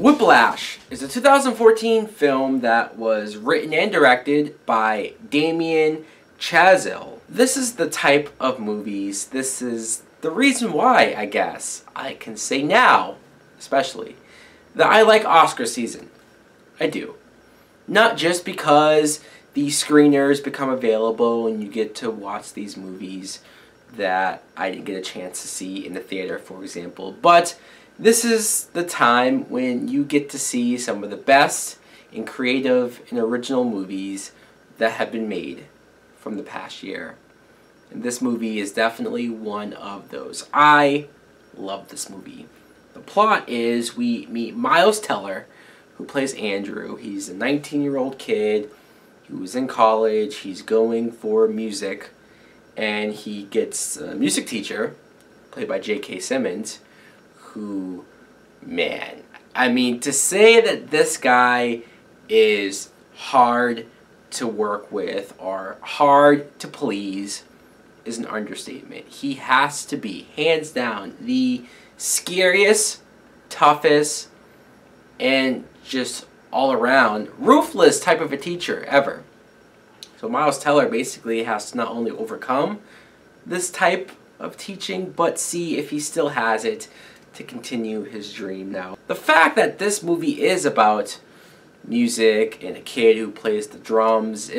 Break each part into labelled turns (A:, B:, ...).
A: Whiplash is a 2014 film that was written and directed by Damien Chazelle. This is the type of movies, this is the reason why, I guess, I can say now, especially, that I like Oscar season. I do. Not just because these screeners become available and you get to watch these movies that I didn't get a chance to see in the theater, for example, but this is the time when you get to see some of the best and creative and original movies that have been made from the past year. And this movie is definitely one of those. I love this movie. The plot is we meet Miles Teller, who plays Andrew. He's a 19-year-old kid who's in college. He's going for music, and he gets a music teacher, played by J.K. Simmons, who, man, I mean, to say that this guy is hard to work with or hard to please is an understatement. He has to be, hands down, the scariest, toughest, and just all around ruthless type of a teacher ever. So Miles Teller basically has to not only overcome this type of teaching, but see if he still has it to continue his dream now. The fact that this movie is about music and a kid who plays the drums,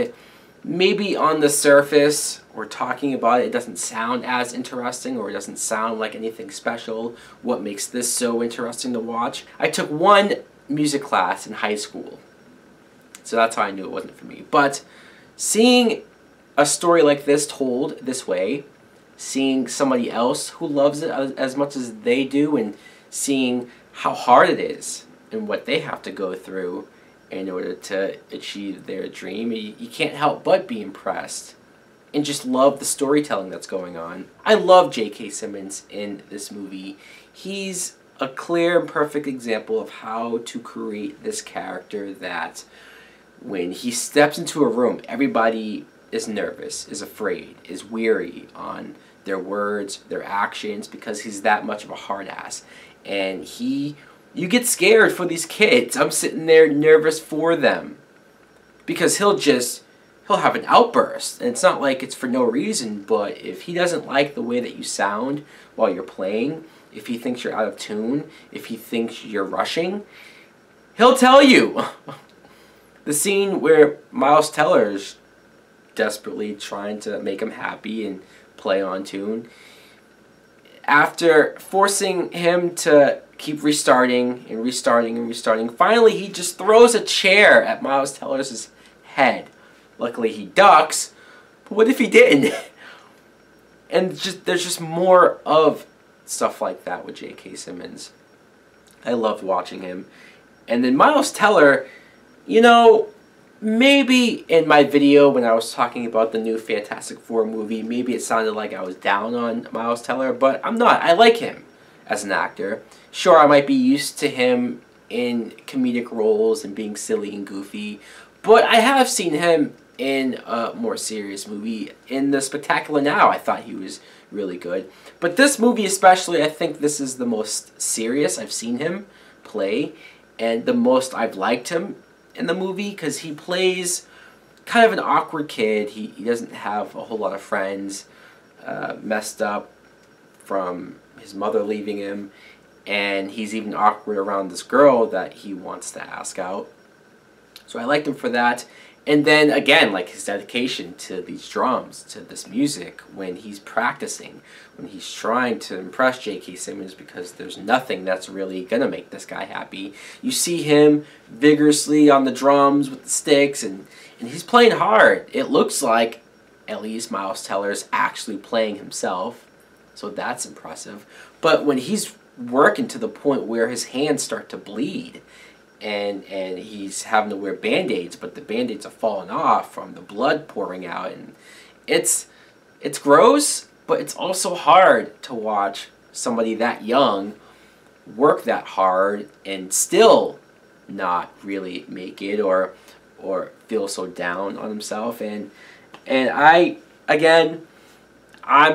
A: maybe on the surface or talking about it, it doesn't sound as interesting, or it doesn't sound like anything special. What makes this so interesting to watch? I took one music class in high school, so that's how I knew it wasn't for me. But seeing a story like this told this way, seeing somebody else who loves it as much as they do, and seeing how hard it is and what they have to go through in order to achieve their dream, you can't help but be impressed and just love the storytelling that's going on. I love J.K. Simmons in this movie. He's a clear and perfect example of how to create this character that when he steps into a room, everybody is nervous, is afraid, is weary on their words, their actions, because he's that much of a hard ass. And you get scared for these kids. I'm sitting there nervous for them, because he'll have an outburst, and it's not like it's for no reason, but if he doesn't like the way that you sound while you're playing, if he thinks you're out of tune, if he thinks you're rushing, he'll tell you. The scene where Miles Teller's desperately trying to make him happy and play on tune, after forcing him to keep restarting and restarting and restarting, finally he just throws a chair at Miles Teller's head. Luckily he ducks, but what if he didn't? And there's just more of stuff like that with J.K. Simmons. I loved watching him. And then Miles Teller, you know, maybe in my video when I was talking about the new Fantastic Four movie, maybe it sounded like I was down on Miles Teller, but I'm not. I like him as an actor. Sure, I might be used to him in comedic roles and being silly and goofy, but I have seen him in a more serious movie. In The Spectacular Now, I thought he was really good. But this movie especially, I think this is the most serious I've seen him play, and the most I've liked him in the movie, because he plays kind of an awkward kid. He doesn't have a whole lot of friends, messed up from his mother leaving him, and he's even awkward around this girl that he wants to ask out. So I liked him for that. And then again, like his dedication to these drums, to this music, when he's practicing, when he's trying to impress J.K. Simmons, because there's nothing that's really gonna make this guy happy. You see him vigorously on the drums with the sticks, and he's playing hard. It looks like at least Miles Teller's actually playing himself, so that's impressive. But when he's working to the point where his hands start to bleed, and he's having to wear Band-Aids, but the Band-Aids are falling off from the blood pouring out, and it's gross, but it's also hard to watch somebody that young work that hard and still not really make it, or feel so down on himself. And I'm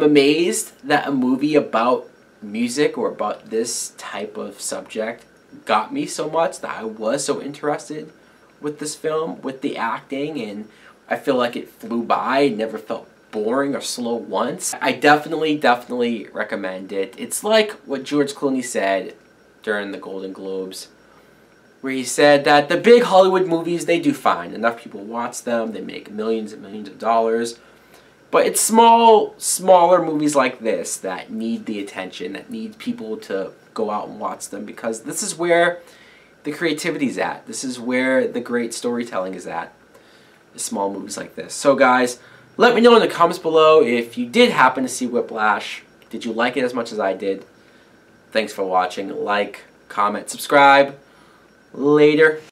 A: amazed that a movie about music or about this type of subject got me so much, that I was so interested with this film, with the acting, and I feel like it flew by. It never felt boring or slow once. I definitely recommend it. It's like what George Clooney said during the Golden Globes, where he said that the big Hollywood movies, they do fine. Enough people watch them, they make millions and millions of dollars. But it's smaller movies like this that need the attention, that need people to go out and watch them, because this is where the creativity's at. This is where the great storytelling is at. The small movies like this. So guys, let me know in the comments below if you did happen to see Whiplash. Did you like it as much as I did? Thanks for watching. Like, comment, subscribe. Later.